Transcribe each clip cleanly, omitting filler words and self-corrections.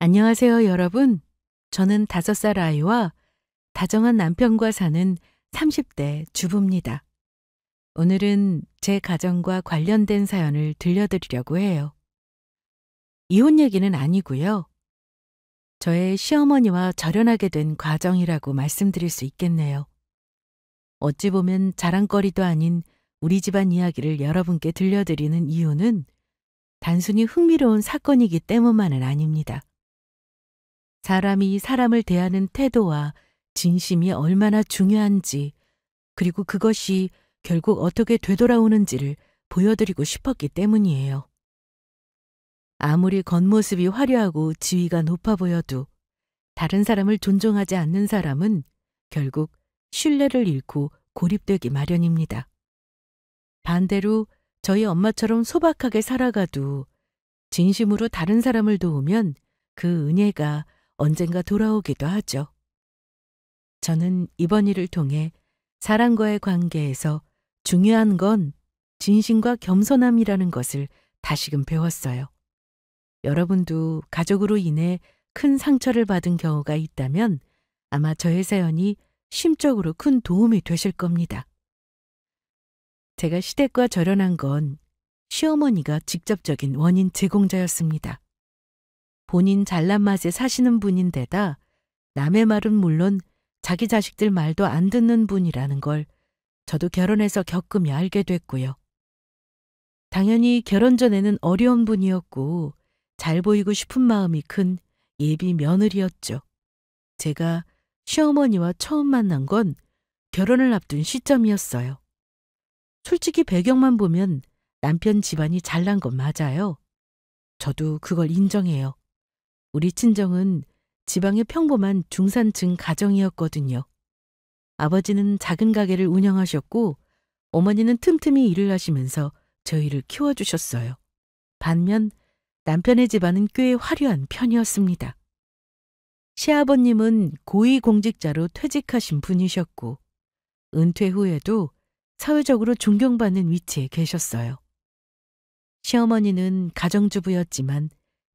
안녕하세요, 여러분. 저는 5살 아이와 다정한 남편과 사는 30대 주부입니다. 오늘은 제 가정과 관련된 사연을 들려드리려고 해요. 이혼 얘기는 아니고요. 저의 시어머니와 절연하게 된 과정이라고 말씀드릴 수 있겠네요. 어찌 보면 자랑거리도 아닌 우리 집안 이야기를 여러분께 들려드리는 이유는 단순히 흥미로운 사건이기 때문만은 아닙니다. 사람이 사람을 대하는 태도와 진심이 얼마나 중요한지, 그리고 그것이 결국 어떻게 되돌아오는지를 보여드리고 싶었기 때문이에요. 아무리 겉모습이 화려하고 지위가 높아 보여도 다른 사람을 존중하지 않는 사람은 결국 신뢰를 잃고 고립되기 마련입니다. 반대로 저희 엄마처럼 소박하게 살아가도 진심으로 다른 사람을 도우면 그 은혜가 언젠가 돌아오기도 하죠. 저는 이번 일을 통해 사람과의 관계에서 중요한 건 진심과 겸손함이라는 것을 다시금 배웠어요. 여러분도 가족으로 인해 큰 상처를 받은 경우가 있다면 아마 저의 사연이 심적으로 큰 도움이 되실 겁니다. 제가 시댁과 절연한 건 시어머니가 직접적인 원인 제공자였습니다. 본인 잘난 맛에 사시는 분인데다 남의 말은 물론 자기 자식들 말도 안 듣는 분이라는 걸 저도 결혼해서 겪으며 알게 됐고요. 당연히 결혼 전에는 어려운 분이었고 잘 보이고 싶은 마음이 큰 예비 며느리였죠. 제가 시어머니와 처음 만난 건 결혼을 앞둔 시점이었어요. 솔직히 배경만 보면 남편 집안이 잘난 건 맞아요. 저도 그걸 인정해요. 우리 친정은 지방의 평범한 중산층 가정이었거든요. 아버지는 작은 가게를 운영하셨고 어머니는 틈틈이 일을 하시면서 저희를 키워주셨어요. 반면 남편의 집안은 꽤 화려한 편이었습니다. 시아버님은 고위공직자로 퇴직하신 분이셨고 은퇴 후에도 사회적으로 존경받는 위치에 계셨어요. 시어머니는 가정주부였지만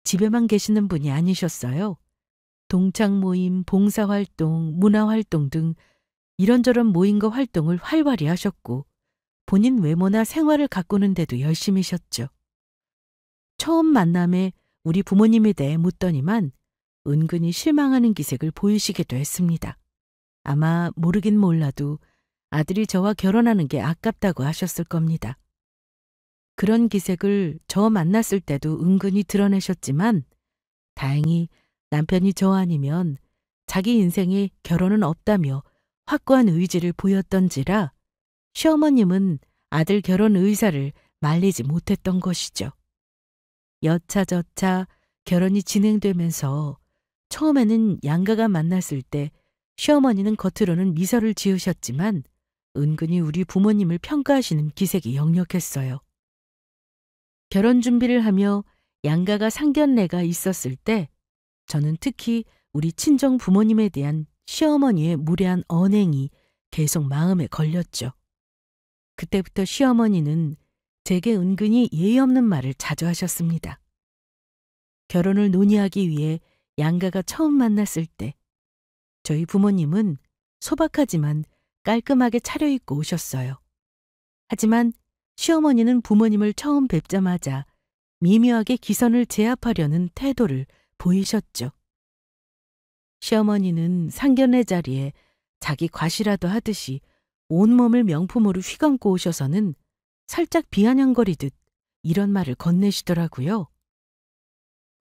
집에만 계시는 분이 아니셨어요. 동창 모임, 봉사활동, 문화활동 등 이런저런 모임과 활동을 활발히 하셨고 본인 외모나 생활을 가꾸는 데도 열심히셨죠. 처음 만남에 우리 부모님에 대해 묻더니만 은근히 실망하는 기색을 보이시기도 했습니다. 아마 모르긴 몰라도 아들이 저와 결혼하는 게 아깝다고 하셨을 겁니다. 그런 기색을 저 만났을 때도 은근히 드러내셨지만 다행히 남편이 저 아니면 자기 인생에 결혼은 없다며 확고한 의지를 보였던지라 시어머님은 아들 결혼 의사를 말리지 못했던 것이죠. 여차저차 결혼이 진행되면서 처음에는 양가가 만났을 때 시어머니는 겉으로는 미소를 지으셨지만 은근히 우리 부모님을 평가하시는 기색이 역력했어요. 결혼 준비를 하며 양가가 상견례가 있었을 때 저는 특히 우리 친정 부모님에 대한 시어머니의 무례한 언행이 계속 마음에 걸렸죠. 그때부터 시어머니는 제게 은근히 예의 없는 말을 자주 하셨습니다. 결혼을 논의하기 위해 양가가 처음 만났을 때 저희 부모님은 소박하지만 깔끔하게 차려입고 오셨어요. 하지만 시어머니는 부모님을 처음 뵙자마자 미묘하게 기선을 제압하려는 태도를 보이셨죠. 시어머니는 상견례 자리에 자기 과시라도 하듯이 온몸을 명품으로 휘감고 오셔서는 살짝 비아냥거리듯 이런 말을 건네시더라고요.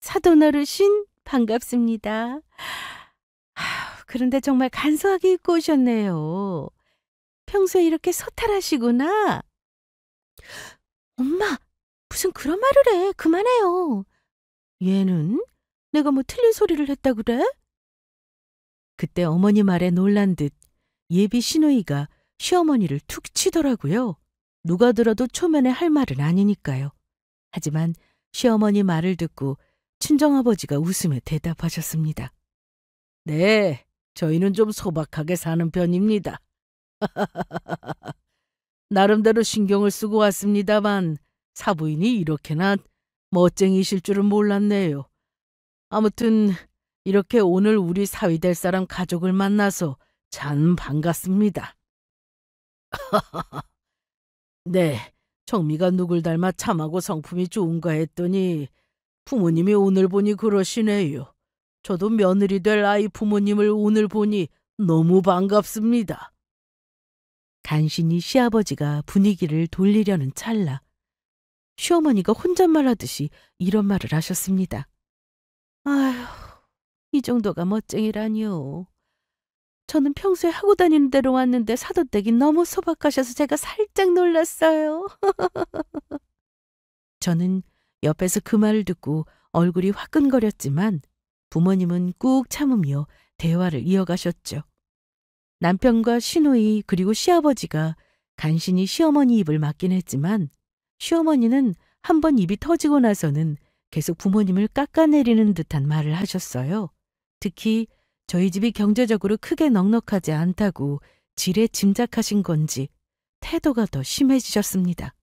사돈 어르신 반갑습니다. 그런데 정말 간소하게 입고 오셨네요. 평소에 이렇게 소탈하시구나. 엄마, 무슨 그런 말을 해. 그만해요. 얘는 내가 뭐 틀린 소리를 했다 그래? 그때 어머니 말에 놀란 듯 예비 시누이가 시어머니를 툭 치더라고요. 누가 들어도 초면에 할 말은 아니니까요. 하지만 시어머니 말을 듣고 친정아버지가 웃으며 대답하셨습니다. 네, 저희는 좀 소박하게 사는 편입니다. 나름대로 신경을 쓰고 왔습니다만 사부인이 이렇게나 멋쟁이실 줄은 몰랐네요. 아무튼 이렇게 오늘 우리 사위 될 사람 가족을 만나서 참 반갑습니다. 네, 정미가 누굴 닮아 참하고 성품이 좋은가 했더니 부모님이 오늘 보니 그러시네요. 저도 며느리 될 아이 부모님을 오늘 보니 너무 반갑습니다. 간신히 시아버지가 분위기를 돌리려는 찰나 시어머니가 혼잣말 하듯이 이런 말을 하셨습니다. 아휴, 이 정도가 멋쟁이라니요. 저는 평소에 하고 다니는 대로 왔는데 사돈댁이 너무 소박하셔서 제가 살짝 놀랐어요. 저는 옆에서 그 말을 듣고 얼굴이 화끈거렸지만 부모님은 꾹 참으며 대화를 이어가셨죠. 남편과 시누이 그리고 시아버지가 간신히 시어머니 입을 막긴 했지만 시어머니는 한 번 입이 터지고 나서는 계속 부모님을 깎아내리는 듯한 말을 하셨어요. 특히 저희 집이 경제적으로 크게 넉넉하지 않다고 지레 짐작하신 건지 태도가 더 심해지셨습니다.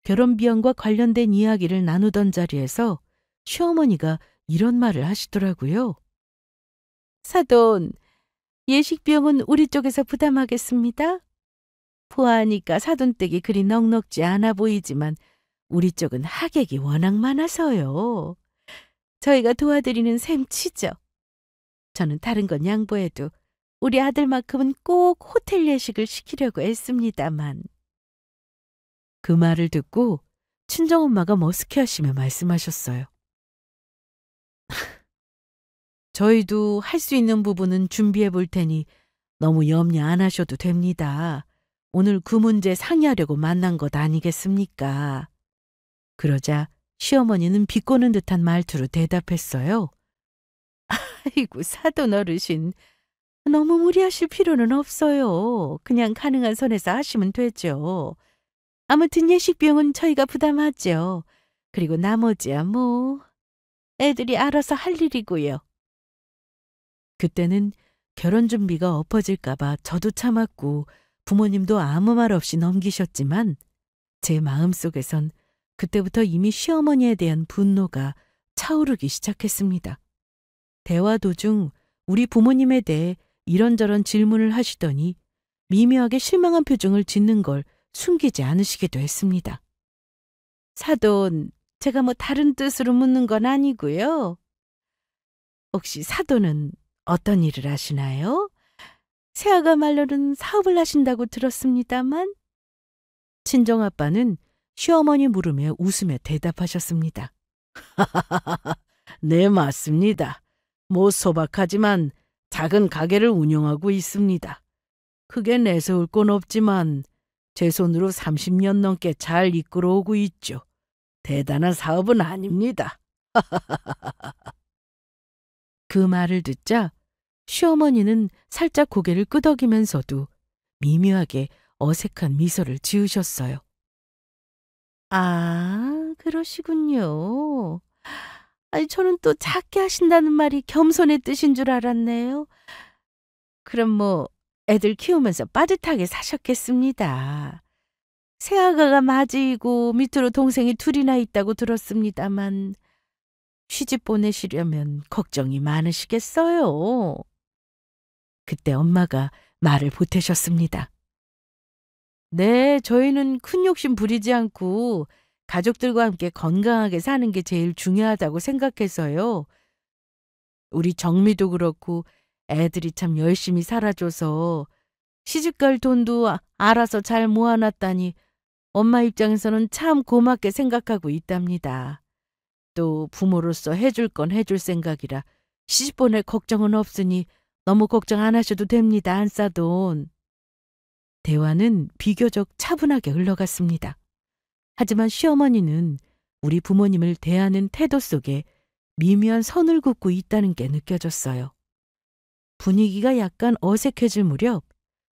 결혼 비용과 관련된 이야기를 나누던 자리에서 시어머니가 이런 말을 하시더라고요. 사돈, 예식 비용은 우리 쪽에서 부담하겠습니다. 보아하니까 사돈댁이 그리 넉넉지 않아 보이지만 우리 쪽은 하객이 워낙 많아서요. 저희가 도와드리는 셈 치죠. 저는 다른 건 양보해도 우리 아들만큼은 꼭 호텔 예식을 시키려고 했습니다만. 그 말을 듣고 친정엄마가 머쓱해하시며 말씀하셨어요. 저희도 할 수 있는 부분은 준비해 볼 테니 너무 염려 안 하셔도 됩니다. 오늘 그 문제 상의하려고 만난 것 아니겠습니까? 그러자 시어머니는 비꼬는 듯한 말투로 대답했어요. 아이고 사돈 어르신, 너무 무리하실 필요는 없어요. 그냥 가능한 선에서 하시면 되죠. 아무튼 예식 비용은 저희가 부담하죠. 그리고 나머지야 뭐 애들이 알아서 할 일이고요. 그때는 결혼 준비가 엎어질까 봐 저도 참았고 부모님도 아무 말 없이 넘기셨지만 제 마음속에선 그때부터 이미 시어머니에 대한 분노가 차오르기 시작했습니다. 대화 도중 우리 부모님에 대해 이런저런 질문을 하시더니 미묘하게 실망한 표정을 짓는 걸 숨기지 않으시기도 했습니다. 사돈, 제가 뭐 다른 뜻으로 묻는 건 아니고요. 혹시 사돈은 어떤 일을 하시나요? 새아가 말로는 사업을 하신다고 들었습니다만. 친정아빠는 시어머니 물음에 웃으며 대답하셨습니다. 네, 맞습니다. 뭐 소박하지만 작은 가게를 운영하고 있습니다. 크게 내세울 건 없지만 제 손으로 30년 넘게 잘 이끌어오고 있죠. 대단한 사업은 아닙니다. 그 말을 듣자 시어머니는 살짝 고개를 끄덕이면서도 미묘하게 어색한 미소를 지으셨어요. 아, 그러시군요. 아니, 저는 또 작게 하신다는 말이 겸손의 뜻인 줄 알았네요. 그럼 뭐 애들 키우면서 빠듯하게 사셨겠습니다. 새아가가 맞이고 밑으로 동생이 둘이나 있다고 들었습니다만 시집 보내시려면 걱정이 많으시겠어요. 그때 엄마가 말을 보태셨습니다. 네, 저희는 큰 욕심 부리지 않고 가족들과 함께 건강하게 사는 게 제일 중요하다고 생각해서요. 우리 정미도 그렇고 애들이 참 열심히 살아줘서 시집갈 돈도 알아서 잘 모아놨다니 엄마 입장에서는 참 고맙게 생각하고 있답니다. 또 부모로서 해줄 건 해줄 생각이라 시집 보낼 걱정은 없으니 너무 걱정 안 하셔도 됩니다, 안사돈. 대화는 비교적 차분하게 흘러갔습니다. 하지만 시어머니는 우리 부모님을 대하는 태도 속에 미묘한 선을 긋고 있다는 게 느껴졌어요. 분위기가 약간 어색해질 무렵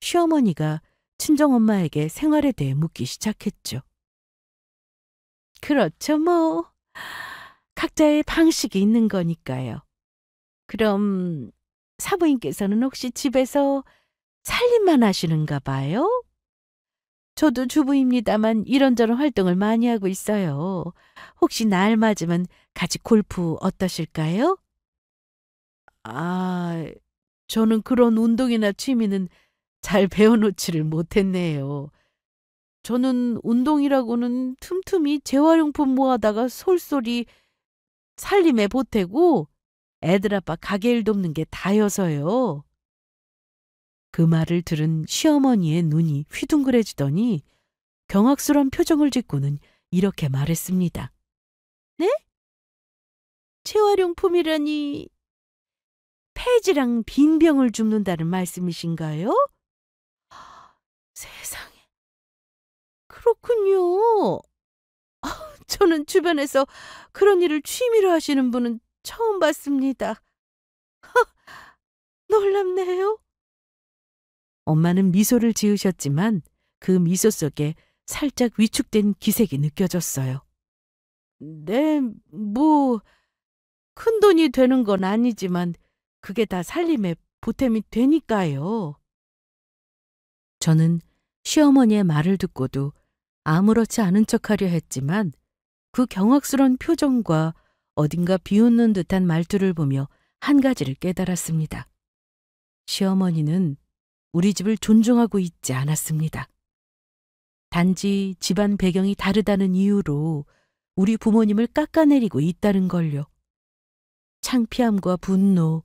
시어머니가 친정엄마에게 생활에 대해 묻기 시작했죠. 그렇죠, 뭐. 각자의 방식이 있는 거니까요. 그럼 사부인께서는 혹시 집에서 살림만 하시는가 봐요? 저도 주부입니다만 이런저런 활동을 많이 하고 있어요. 혹시 날 맞으면 같이 골프 어떠실까요? 아, 저는 그런 운동이나 취미는 잘 배워놓지를 못했네요. 저는 운동이라고는 틈틈이 재활용품 모아다가 솔솔이 살림에 보태고 애들 아빠 가게 일 돕는 게 다여서요. 그 말을 들은 시어머니의 눈이 휘둥그레지더니 경악스러운 표정을 짓고는 이렇게 말했습니다. 네? 재활용품이라니 폐지랑 빈병을 줍는다는 말씀이신가요? 세상에, 그렇군요. 저는 주변에서 그런 일을 취미로 하시는 분은 처음 봤습니다. 놀랍네요. 엄마는 미소를 지으셨지만 그 미소 속에 살짝 위축된 기색이 느껴졌어요. 네, 뭐, 큰돈이 되는 건 아니지만 그게 다 살림에 보탬이 되니까요. 저는 시어머니의 말을 듣고도 아무렇지 않은 척하려 했지만 그 경악스러운 표정과 어딘가 비웃는 듯한 말투를 보며 한 가지를 깨달았습니다. 시어머니는 우리 집을 존중하고 있지 않았습니다. 단지 집안 배경이 다르다는 이유로 우리 부모님을 깎아내리고 있다는 걸요. 창피함과 분노,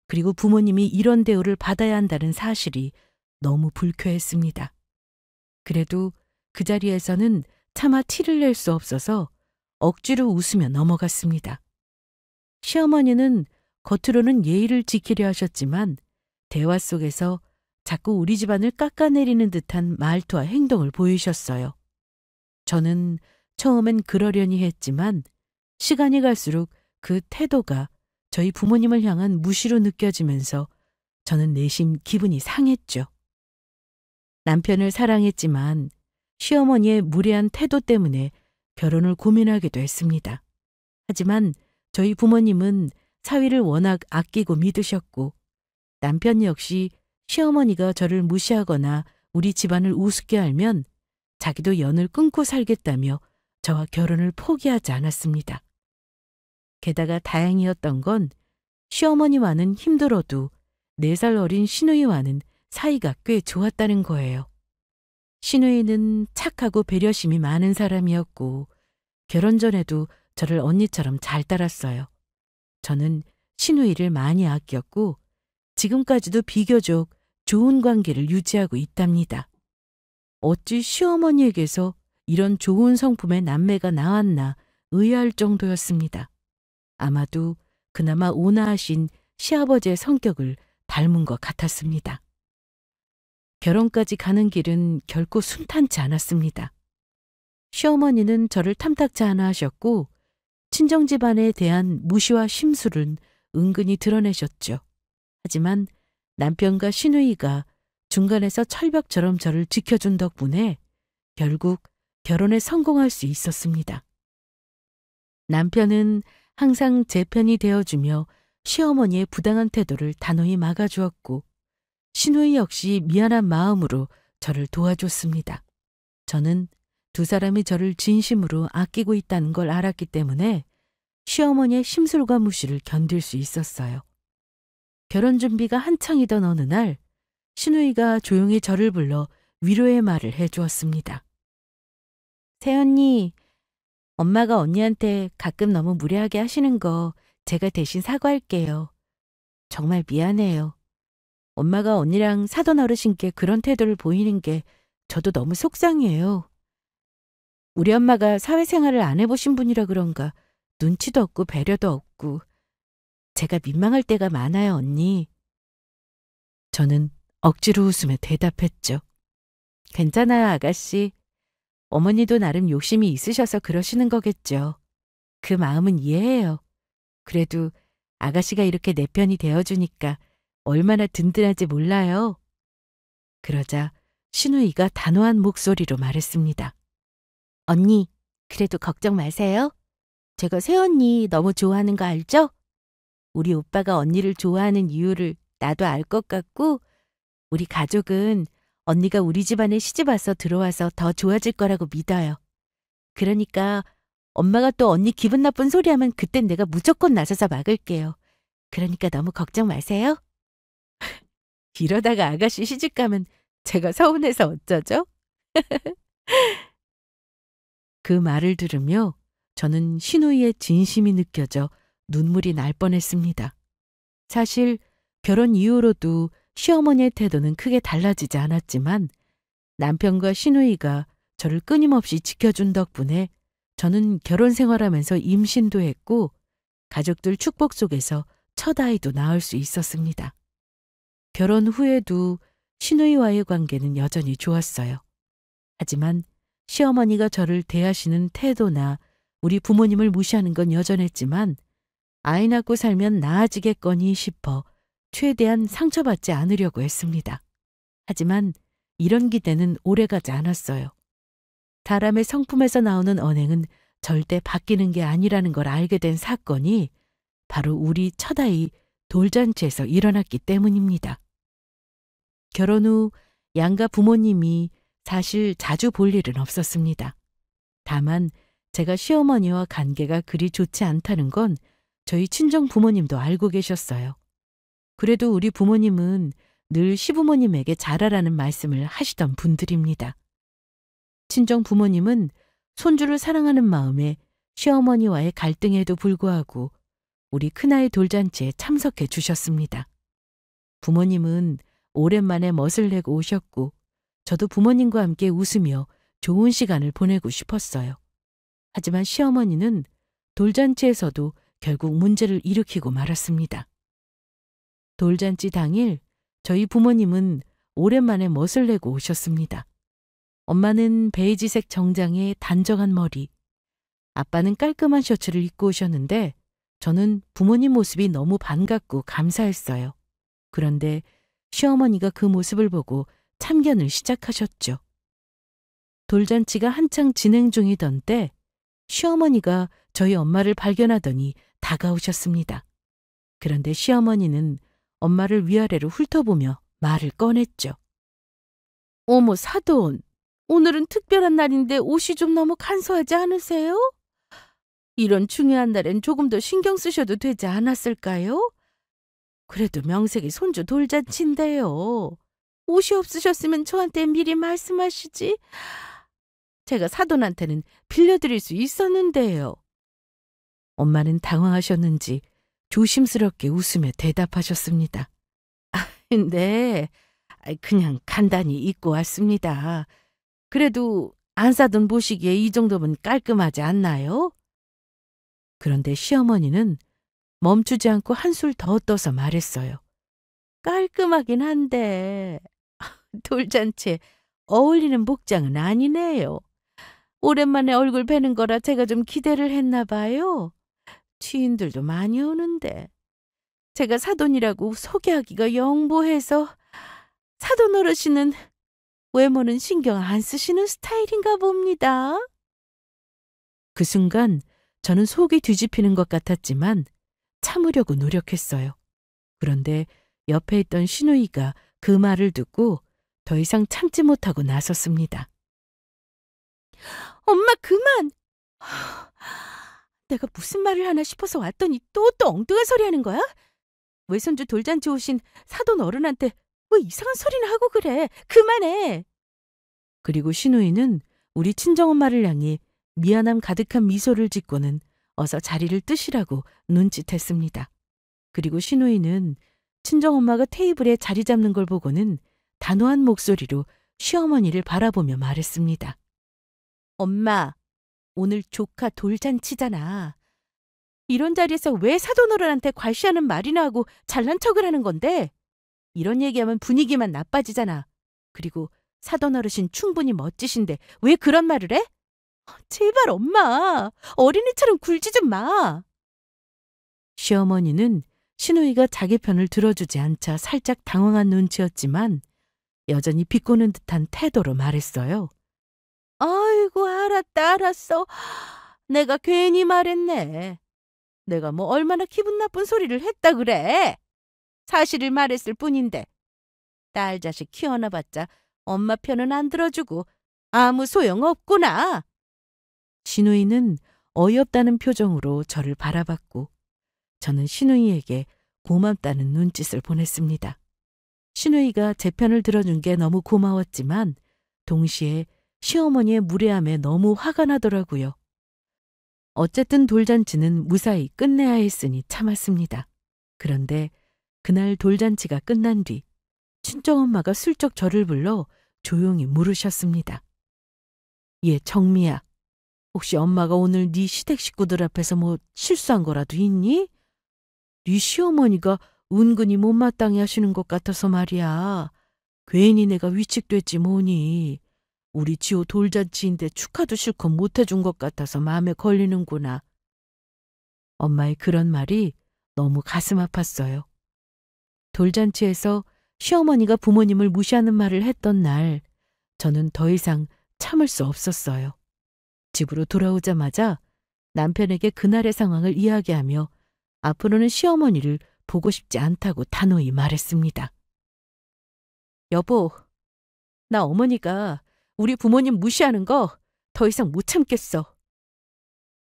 그리고 부모님이 이런 대우를 받아야 한다는 사실이 너무 불쾌했습니다. 그래도 그 자리에서는 차마 티를 낼 수 없어서 억지로 웃으며 넘어갔습니다. 시어머니는 겉으로는 예의를 지키려 하셨지만 대화 속에서 자꾸 우리 집안을 깎아내리는 듯한 말투와 행동을 보이셨어요. 저는 처음엔 그러려니 했지만 시간이 갈수록 그 태도가 저희 부모님을 향한 무시로 느껴지면서 저는 내심 기분이 상했죠. 남편을 사랑했지만 시어머니의 무례한 태도 때문에 결혼을 고민하기도 했습니다. 하지만 저희 부모님은 사위를 워낙 아끼고 믿으셨고 남편 역시 시어머니가 저를 무시하거나 우리 집안을 우습게 알면 자기도 연을 끊고 살겠다며 저와 결혼을 포기하지 않았습니다. 게다가 다행이었던 건 시어머니와는 힘들어도 4살 어린 시누이와는 사이가 꽤 좋았다는 거예요. 시누이는 착하고 배려심이 많은 사람이었고 결혼 전에도 저를 언니처럼 잘 따랐어요. 저는 시누이를 많이 아꼈고 지금까지도 비교적 좋은 관계를 유지하고 있답니다. 어찌 시어머니에게서 이런 좋은 성품의 남매가 나왔나 의아할 정도였습니다. 아마도 그나마 온화하신 시아버지의 성격을 닮은 것 같았습니다. 결혼까지 가는 길은 결코 순탄치 않았습니다. 시어머니는 저를 탐탁지 않아 하셨고 친정집안에 대한 무시와 심술은 은근히 드러내셨죠. 하지만 남편과 시누이가 중간에서 철벽처럼 저를 지켜준 덕분에 결국 결혼에 성공할 수 있었습니다. 남편은 항상 제 편이 되어주며 시어머니의 부당한 태도를 단호히 막아주었고 시누이 역시 미안한 마음으로 저를 도와줬습니다. 저는 두 사람이 저를 진심으로 아끼고 있다는 걸 알았기 때문에 시어머니의 심술과 무시를 견딜 수 있었어요. 결혼 준비가 한창이던 어느 날 시누이가 조용히 저를 불러 위로의 말을 해주었습니다. 새언니, 엄마가 언니한테 가끔 너무 무례하게 하시는 거 제가 대신 사과할게요. 정말 미안해요. 엄마가 언니랑 사돈 어르신께 그런 태도를 보이는 게 저도 너무 속상해요. 우리 엄마가 사회생활을 안 해보신 분이라 그런가 눈치도 없고 배려도 없고 제가 민망할 때가 많아요, 언니. 저는 억지로 웃으며 대답했죠. 괜찮아요, 아가씨. 어머니도 나름 욕심이 있으셔서 그러시는 거겠죠. 그 마음은 이해해요. 그래도 아가씨가 이렇게 내 편이 되어주니까 얼마나 든든한지 몰라요. 그러자 시누이가 단호한 목소리로 말했습니다. 언니, 그래도 걱정 마세요. 제가 새언니 너무 좋아하는 거 알죠? 우리 오빠가 언니를 좋아하는 이유를 나도 알 것 같고 우리 가족은 언니가 우리 집안에 시집와서 들어와서 더 좋아질 거라고 믿어요. 그러니까 엄마가 또 언니 기분 나쁜 소리하면 그땐 내가 무조건 나서서 막을게요. 그러니까 너무 걱정 마세요. 이러다가 아가씨 시집 가면 제가 서운해서 어쩌죠? 그 말을 들으며 저는 시누이의 진심이 느껴져 눈물이 날 뻔했습니다. 사실 결혼 이후로도 시어머니의 태도는 크게 달라지지 않았지만 남편과 시누이가 저를 끊임없이 지켜준 덕분에 저는 결혼 생활하면서 임신도 했고 가족들 축복 속에서 첫 아이도 낳을 수 있었습니다. 결혼 후에도 시누이와의 관계는 여전히 좋았어요. 하지만 시어머니가 저를 대하시는 태도나 우리 부모님을 무시하는 건 여전했지만 아이 낳고 살면 나아지겠거니 싶어 최대한 상처받지 않으려고 했습니다. 하지만 이런 기대는 오래가지 않았어요. 사람의 성품에서 나오는 언행은 절대 바뀌는 게 아니라는 걸 알게 된 사건이 바로 우리 첫아이 돌잔치에서 일어났기 때문입니다. 결혼 후 양가 부모님이 사실 자주 볼 일은 없었습니다. 다만 제가 시어머니와 관계가 그리 좋지 않다는 건 저희 친정 부모님도 알고 계셨어요. 그래도 우리 부모님은 늘 시부모님에게 잘하라는 말씀을 하시던 분들입니다. 친정 부모님은 손주를 사랑하는 마음에 시어머니와의 갈등에도 불구하고 우리 큰아이 돌잔치에 참석해 주셨습니다. 부모님은 오랜만에 멋을 내고 오셨고 저도 부모님과 함께 웃으며 좋은 시간을 보내고 싶었어요. 하지만 시어머니는 돌잔치에서도 결국 문제를 일으키고 말았습니다. 돌잔치 당일 저희 부모님은 오랜만에 멋을 내고 오셨습니다. 엄마는 베이지색 정장에 단정한 머리, 아빠는 깔끔한 셔츠를 입고 오셨는데 저는 부모님 모습이 너무 반갑고 감사했어요. 그런데 시어머니가 그 모습을 보고 참견을 시작하셨죠. 돌잔치가 한창 진행 중이던 때 시어머니가 저희 엄마를 발견하더니 다가오셨습니다. 그런데 시어머니는 엄마를 위아래로 훑어보며 말을 꺼냈죠. 어머 사돈, 오늘은 특별한 날인데 옷이 좀 너무 간소하지 않으세요? 이런 중요한 날엔 조금 더 신경 쓰셔도 되지 않았을까요? 그래도 명색이 손주 돌잔치인데요. 옷이 없으셨으면 저한테 미리 말씀하시지. 제가 사돈한테는 빌려드릴 수 있었는데요. 엄마는 당황하셨는지 조심스럽게 웃으며 대답하셨습니다. 네, 그냥 간단히 입고 왔습니다. 그래도 안 사돈 보시기에 이 정도면 깔끔하지 않나요? 그런데 시어머니는 멈추지 않고 한술 더 떠서 말했어요. 깔끔하긴 한데 돌잔치에 어울리는 복장은 아니네요. 오랜만에 얼굴 뵈는 거라 제가 좀 기대를 했나 봐요. 지인들도 많이 오는데 제가 사돈이라고 소개하기가 영보해서 사돈 어르신은 외모는 신경 안 쓰시는 스타일인가 봅니다. 그 순간 저는 속이 뒤집히는 것 같았지만 참으려고 노력했어요. 그런데 옆에 있던 시누이가 그 말을 듣고 더 이상 참지 못하고 나섰습니다. 엄마 그만! 내가 무슨 말을 하나 싶어서 왔더니 또 엉뚱한 소리 하는 거야? 외손주 돌잔치 오신 사돈 어른한테 왜 이상한 소리나 하고 그래? 그만해! 그리고 시누이는 우리 친정엄마를 향해 미안함 가득한 미소를 짓고는 어서 자리를 뜨시라고 눈짓했습니다. 그리고 시누이는 친정엄마가 테이블에 자리 잡는 걸 보고는 단호한 목소리로 시어머니를 바라보며 말했습니다. 엄마, 오늘 조카 돌잔치잖아. 이런 자리에서 왜 사돈어른한테 괄시하는 말이나 하고 잘난 척을 하는 건데? 이런 얘기하면 분위기만 나빠지잖아. 그리고 사돈어르신 충분히 멋지신데 왜 그런 말을 해? 제발 엄마, 어린이처럼 굴지 좀 마. 시어머니는 시누이가 자기 편을 들어주지 않자 살짝 당황한 눈치였지만 여전히 비꼬는 듯한 태도로 말했어요. 아이고 알았다 알았어. 내가 괜히 말했네. 내가 뭐 얼마나 기분 나쁜 소리를 했다 그래. 사실을 말했을 뿐인데. 딸 자식 키워놔봤자 엄마 편은 안 들어주고 아무 소용없구나. 신우이는 어이없다는 표정으로 저를 바라봤고 저는 신우이에게 고맙다는 눈짓을 보냈습니다. 신우이가 제 편을 들어준 게 너무 고마웠지만 동시에 시어머니의 무례함에 너무 화가 나더라고요. 어쨌든 돌잔치는 무사히 끝내야 했으니 참았습니다. 그런데 그날 돌잔치가 끝난 뒤 친정엄마가 슬쩍 저를 불러 조용히 물으셨습니다. 얘 정미야, 혹시 엄마가 오늘 네 시댁 식구들 앞에서 뭐 실수한 거라도 있니? 네 시어머니가 은근히 못마땅해 하시는 것 같아서 말이야. 괜히 내가 위축됐지 뭐니. 우리 지호 돌잔치인데 축하도 실컷 못해준 것 같아서 마음에 걸리는구나. 엄마의 그런 말이 너무 가슴 아팠어요. 돌잔치에서 시어머니가 부모님을 무시하는 말을 했던 날 저는 더 이상 참을 수 없었어요. 집으로 돌아오자마자 남편에게 그날의 상황을 이야기하며 앞으로는 시어머니를 보고 싶지 않다고 단호히 말했습니다. 여보, 나 어머니가 우리 부모님 무시하는 거 더 이상 못 참겠어.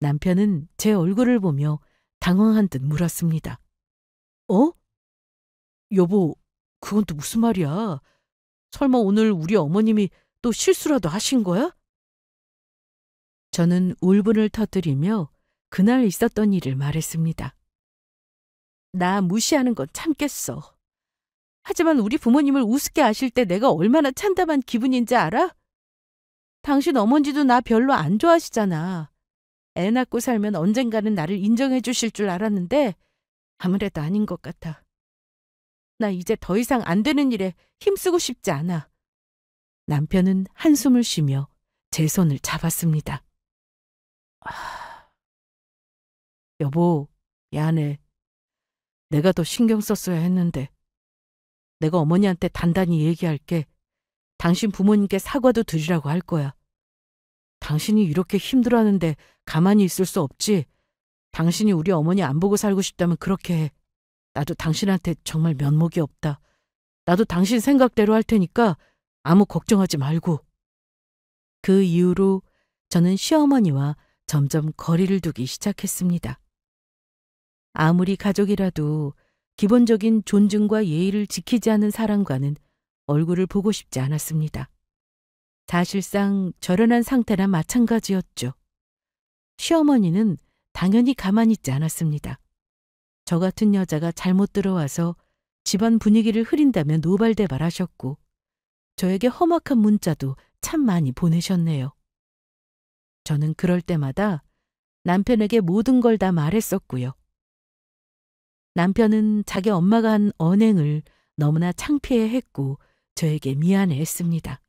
남편은 제 얼굴을 보며 당황한 듯 물었습니다. 어? 여보, 그건 또 무슨 말이야? 설마 오늘 우리 어머님이 또 실수라도 하신 거야? 저는 울분을 터뜨리며 그날 있었던 일을 말했습니다. 나 무시하는 건 참겠어. 하지만 우리 부모님을 우습게 아실 때 내가 얼마나 참담한 기분인지 알아? 당신 어머니도 나 별로 안 좋아하시잖아. 애 낳고 살면 언젠가는 나를 인정해 주실 줄 알았는데 아무래도 아닌 것 같아. 나 이제 더 이상 안 되는 일에 힘쓰고 싶지 않아. 남편은 한숨을 쉬며 제 손을 잡았습니다. 여보, 미안해. 내가 더 신경 썼어야 했는데. 내가 어머니한테 단단히 얘기할게. 당신 부모님께 사과도 드리라고 할 거야. 당신이 이렇게 힘들어하는데 가만히 있을 수 없지. 당신이 우리 어머니 안 보고 살고 싶다면 그렇게 해. 나도 당신한테 정말 면목이 없다. 나도 당신 생각대로 할 테니까 아무 걱정하지 말고. 그 이후로 저는 시어머니와 점점 거리를 두기 시작했습니다. 아무리 가족이라도 기본적인 존중과 예의를 지키지 않은 사람과는 얼굴을 보고 싶지 않았습니다. 사실상 절연한 상태나 마찬가지였죠. 시어머니는 당연히 가만히 있지 않았습니다. 저 같은 여자가 잘못 들어와서 집안 분위기를 흐린다며 노발대발하셨고 저에게 험악한 문자도 참 많이 보내셨네요. 저는 그럴 때마다 남편에게 모든 걸 다 말했었고요. 남편은 자기 엄마가 한 언행을 너무나 창피해했고 저에게 미안해했습니다.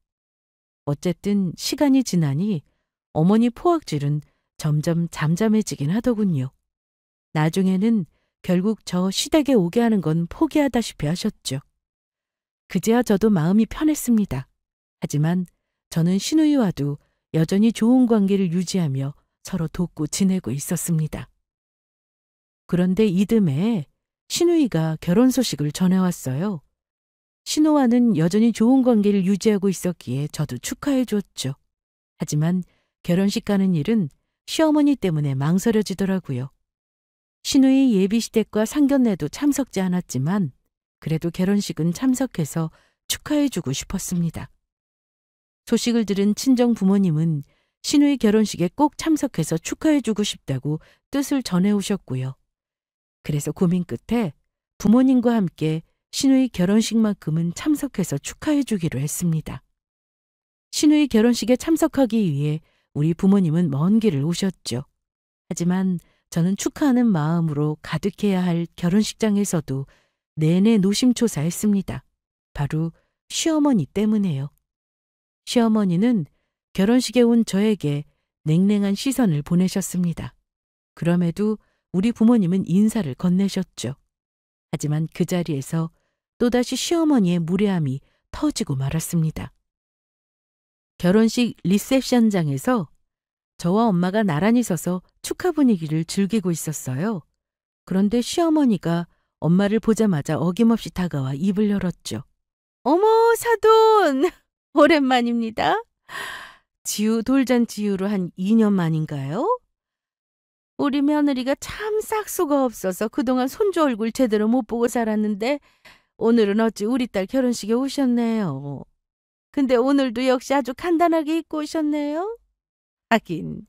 어쨌든 시간이 지나니 어머니 포악질은 점점 잠잠해지긴 하더군요. 나중에는 결국 저 시댁에 오게 하는 건 포기하다시피 하셨죠. 그제야 저도 마음이 편했습니다. 하지만 저는 신우이와도 여전히 좋은 관계를 유지하며 서로 돕고 지내고 있었습니다. 그런데 이듬해 신우이가 결혼 소식을 전해왔어요. 신우와는 여전히 좋은 관계를 유지하고 있었기에 저도 축하해 줬죠. 하지만 결혼식 가는 일은 시어머니 때문에 망설여지더라고요. 신우이 예비시댁과 상견례도 참석지 않았지만 그래도 결혼식은 참석해서 축하해주고 싶었습니다. 소식을 들은 친정 부모님은 신우이 결혼식에 꼭 참석해서 축하해주고 싶다고 뜻을 전해오셨고요. 그래서 고민 끝에 부모님과 함께 신우이 결혼식만큼은 참석해서 축하해주기로 했습니다. 신우이 결혼식에 참석하기 위해 우리 부모님은 먼 길을 오셨죠. 하지만 저는 축하하는 마음으로 가득해야 할 결혼식장에서도 내내 노심초사했습니다. 바로 시어머니 때문에요. 시어머니는 결혼식에 온 저에게 냉랭한 시선을 보내셨습니다. 그럼에도 우리 부모님은 인사를 건네셨죠. 하지만 그 자리에서 또다시 시어머니의 무례함이 터지고 말았습니다. 결혼식 리셉션장에서 저와 엄마가 나란히 서서 축하 분위기를 즐기고 있었어요. 그런데 시어머니가 엄마를 보자마자 어김없이 다가와 입을 열었죠. 어머, 사돈! 오랜만입니다. 지우 돌잔치 이후로 한 2년 만인가요? 우리 며느리가 참 싹수가 없어서 그동안 손주 얼굴 제대로 못 보고 살았는데 오늘은 어찌 우리 딸 결혼식에 오셨네요. 근데 오늘도 역시 아주 간단하게 입고 오셨네요. 하긴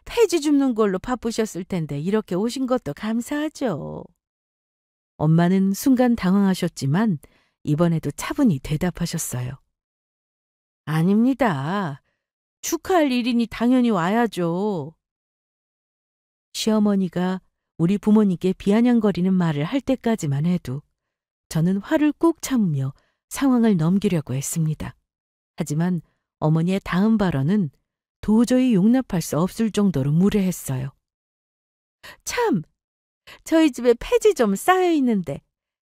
폐지 줍는 걸로 바쁘셨을 텐데 이렇게 오신 것도 감사하죠. 엄마는 순간 당황하셨지만 이번에도 차분히 대답하셨어요. 아닙니다. 축하할 일이니 당연히 와야죠. 시어머니가 우리 부모님께 비아냥거리는 말을 할 때까지만 해도 저는 화를 꾹 참으며 상황을 넘기려고 했습니다. 하지만 어머니의 다음 발언은 도저히 용납할 수 없을 정도로 무례했어요. 참, 저희 집에 폐지 좀 쌓여 있는데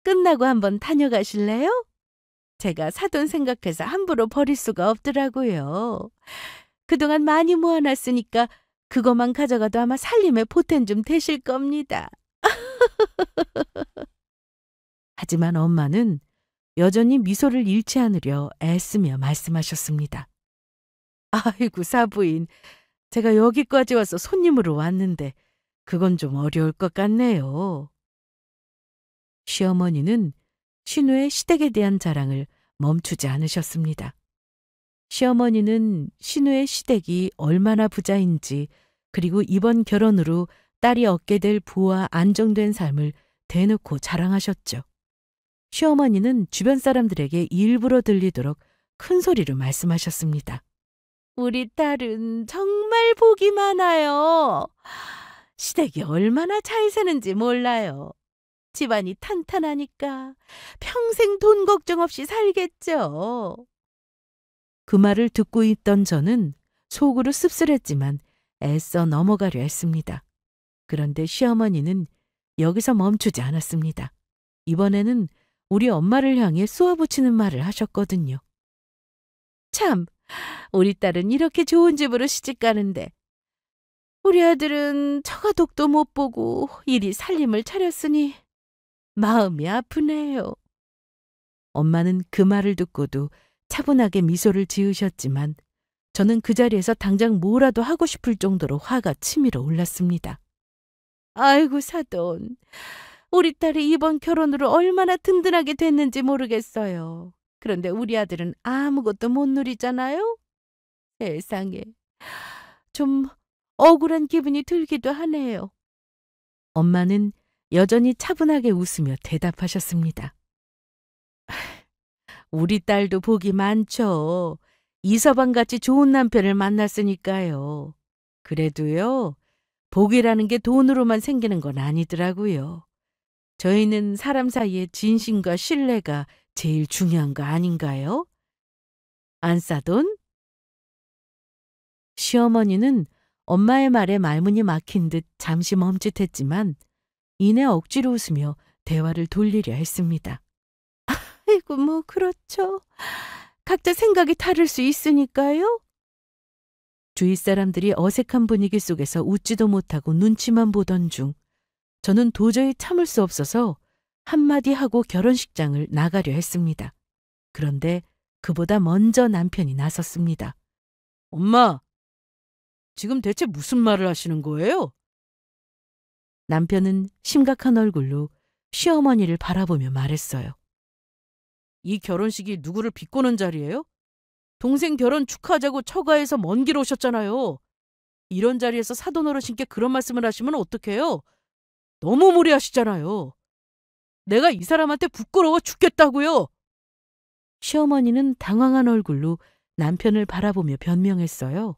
끝나고 한번 다녀가실래요? 제가 사돈 생각해서 함부로 버릴 수가 없더라고요. 그동안 많이 모아놨으니까 그것만 가져가도 아마 살림에 보탬 좀 되실 겁니다. 하지만 엄마는 여전히 미소를 잃지 않으려 애쓰며 말씀하셨습니다. 아이고 사부인, 제가 여기까지 와서 손님으로 왔는데 그건 좀 어려울 것 같네요. 시어머니는 신우의 시댁에 대한 자랑을 멈추지 않으셨습니다. 시어머니는 신우의 시댁이 얼마나 부자인지 그리고 이번 결혼으로 딸이 얻게 될 부와 안정된 삶을 대놓고 자랑하셨죠. 시어머니는 주변 사람들에게 일부러 들리도록 큰 소리로 말씀하셨습니다. 우리 딸은 정말 복이 많아요. 시댁이 얼마나 잘 사는지 몰라요. 집안이 탄탄하니까 평생 돈 걱정 없이 살겠죠. 그 말을 듣고 있던 저는 속으로 씁쓸했지만 애써 넘어가려 했습니다. 그런데 시어머니는 여기서 멈추지 않았습니다. 이번에는 우리 엄마를 향해 쏘아붙이는 말을 하셨거든요. 참, 우리 딸은 이렇게 좋은 집으로 시집가는데 우리 아들은 처가독도 못 보고 이리 살림을 차렸으니 마음이 아프네요. 엄마는 그 말을 듣고도 차분하게 미소를 지으셨지만 저는 그 자리에서 당장 뭐라도 하고 싶을 정도로 화가 치밀어 올랐습니다. 아이고 사돈, 우리 딸이 이번 결혼으로 얼마나 든든하게 됐는지 모르겠어요. 그런데 우리 아들은 아무것도 못 누리잖아요. 세상에, 좀 억울한 기분이 들기도 하네요. 엄마는 여전히 차분하게 웃으며 대답하셨습니다. 우리 딸도 복이 많죠. 이서방같이 좋은 남편을 만났으니까요. 그래도요, 복이라는 게 돈으로만 생기는 건 아니더라고요. 저희는 사람 사이의 진심과 신뢰가 제일 중요한 거 아닌가요? 안사돈? 시어머니는 엄마의 말에 말문이 막힌 듯 잠시 멈칫했지만 이내 억지로 웃으며 대화를 돌리려 했습니다. 아이고 뭐 그렇죠. 각자 생각이 다를 수 있으니까요. 주위 사람들이 어색한 분위기 속에서 웃지도 못하고 눈치만 보던 중 저는 도저히 참을 수 없어서 한마디 하고 결혼식장을 나가려 했습니다. 그런데 그보다 먼저 남편이 나섰습니다. 엄마, 지금 대체 무슨 말을 하시는 거예요? 남편은 심각한 얼굴로 시어머니를 바라보며 말했어요. 이 결혼식이 누구를 비꼬는 자리예요? 동생 결혼 축하하자고 처가에서 먼 길 오셨잖아요. 이런 자리에서 사돈 어르신께 그런 말씀을 하시면 어떡해요? 너무 무리하시잖아요. 내가 이 사람한테 부끄러워 죽겠다고요. 시어머니는 당황한 얼굴로 남편을 바라보며 변명했어요.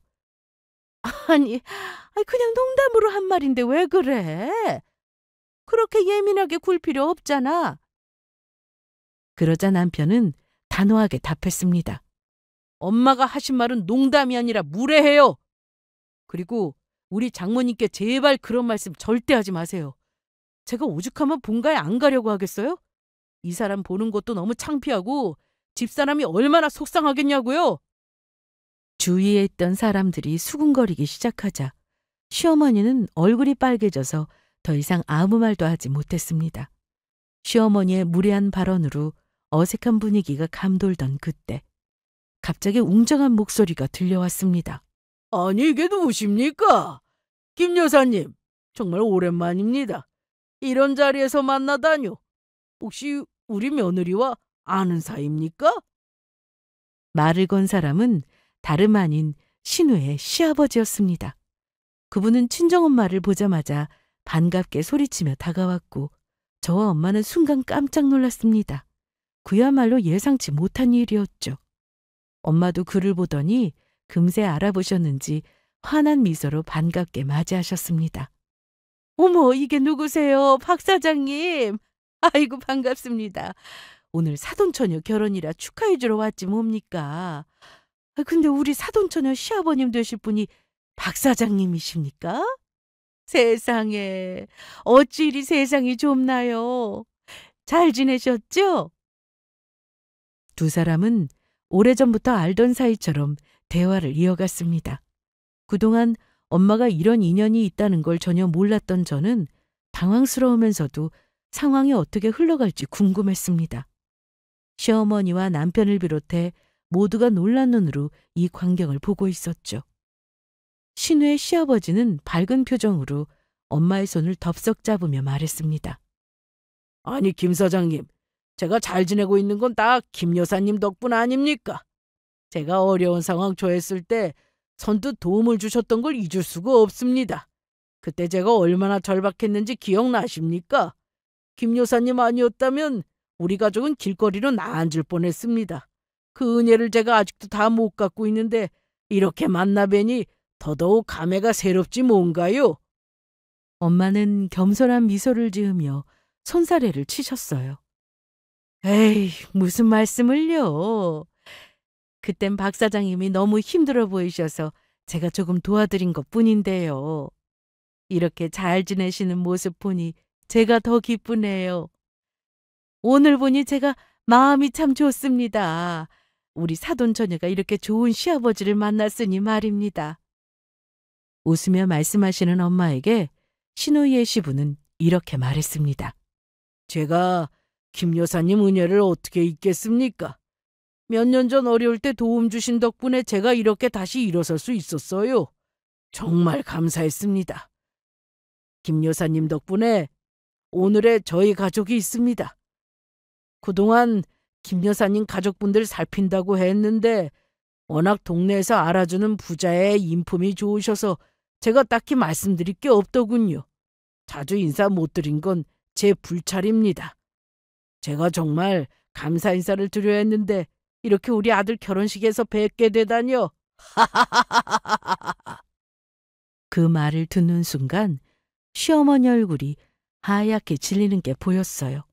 아니, 그냥 농담으로 한 말인데 왜 그래? 그렇게 예민하게 굴 필요 없잖아. 그러자 남편은 단호하게 답했습니다. 엄마가 하신 말은 농담이 아니라 무례해요. 그리고 우리 장모님께 제발 그런 말씀 절대 하지 마세요. 제가 오죽하면 본가에 안 가려고 하겠어요? 이 사람 보는 것도 너무 창피하고 집사람이 얼마나 속상하겠냐고요. 주위에 있던 사람들이 수군거리기 시작하자 시어머니는 얼굴이 빨개져서 더 이상 아무 말도 하지 못했습니다. 시어머니의 무례한 발언으로 어색한 분위기가 감돌던 그때 갑자기 웅장한 목소리가 들려왔습니다. 아니, 이게 누구십니까? 김 여사님, 정말 오랜만입니다. 이런 자리에서 만나다뇨. 혹시 우리 며느리와 아는 사이입니까? 말을 건 사람은 다름 아닌 신우의 시아버지였습니다. 그분은 친정엄마를 보자마자 반갑게 소리치며 다가왔고 저와 엄마는 순간 깜짝 놀랐습니다. 그야말로 예상치 못한 일이었죠. 엄마도 그를 보더니 금세 알아보셨는지 환한 미소로 반갑게 맞이하셨습니다. 어머, 이게 누구세요? 박 사장님. 아이고, 반갑습니다. 오늘 사돈처녀 결혼이라 축하해주러 왔지 뭡니까? 근데 우리 사돈처녀 시아버님 되실 분이 박 사장님이십니까? 세상에, 어찌 이리 세상이 좁나요? 잘 지내셨죠? 두 사람은 오래전부터 알던 사이처럼 대화를 이어갔습니다. 그동안 엄마가 이런 인연이 있다는 걸 전혀 몰랐던 저는 당황스러우면서도 상황이 어떻게 흘러갈지 궁금했습니다. 시어머니와 남편을 비롯해 모두가 놀란 눈으로 이 광경을 보고 있었죠. 신우의 시아버지는 밝은 표정으로 엄마의 손을 덥석 잡으며 말했습니다. 아니, 김 사장님, 제가 잘 지내고 있는 건 다 김 여사님 덕분 아닙니까? 제가 어려운 상황 처했을 때 선뜻 도움을 주셨던 걸 잊을 수가 없습니다. 그때 제가 얼마나 절박했는지 기억나십니까? 김 여사님 아니었다면 우리 가족은 길거리로 나앉을 뻔했습니다. 그 은혜를 제가 아직도 다 못 갖고 있는데 이렇게 만나 뵈니 더더욱 감회가 새롭지 뭔가요? 엄마는 겸손한 미소를 지으며 손사래를 치셨어요. 에이, 무슨 말씀을요. 그땐 박 사장님이 너무 힘들어 보이셔서 제가 조금 도와드린 것뿐인데요. 이렇게 잘 지내시는 모습 보니 제가 더 기쁘네요. 오늘 보니 제가 마음이 참 좋습니다. 우리 사돈처녀가 이렇게 좋은 시아버지를 만났으니 말입니다. 웃으며 말씀하시는 엄마에게 신우이의 시부는 이렇게 말했습니다. 제가 김 여사님 은혜를 어떻게 잊겠습니까? 몇 년 전 어려울 때 도움 주신 덕분에 제가 이렇게 다시 일어설 수 있었어요. 정말 감사했습니다. 김 여사님 덕분에 오늘의 저희 가족이 있습니다. 그동안 김 여사님 가족분들 살핀다고 했는데 워낙 동네에서 알아주는 부자의 인품이 좋으셔서 제가 딱히 말씀드릴 게 없더군요. 자주 인사 못 드린 건 제 불찰입니다. 제가 정말 감사 인사를 드려야 했는데 이렇게 우리 아들 결혼식에서 뵙게 되다뇨. 그 말을 듣는 순간 시어머니 얼굴이 하얗게 질리는 게 보였어요.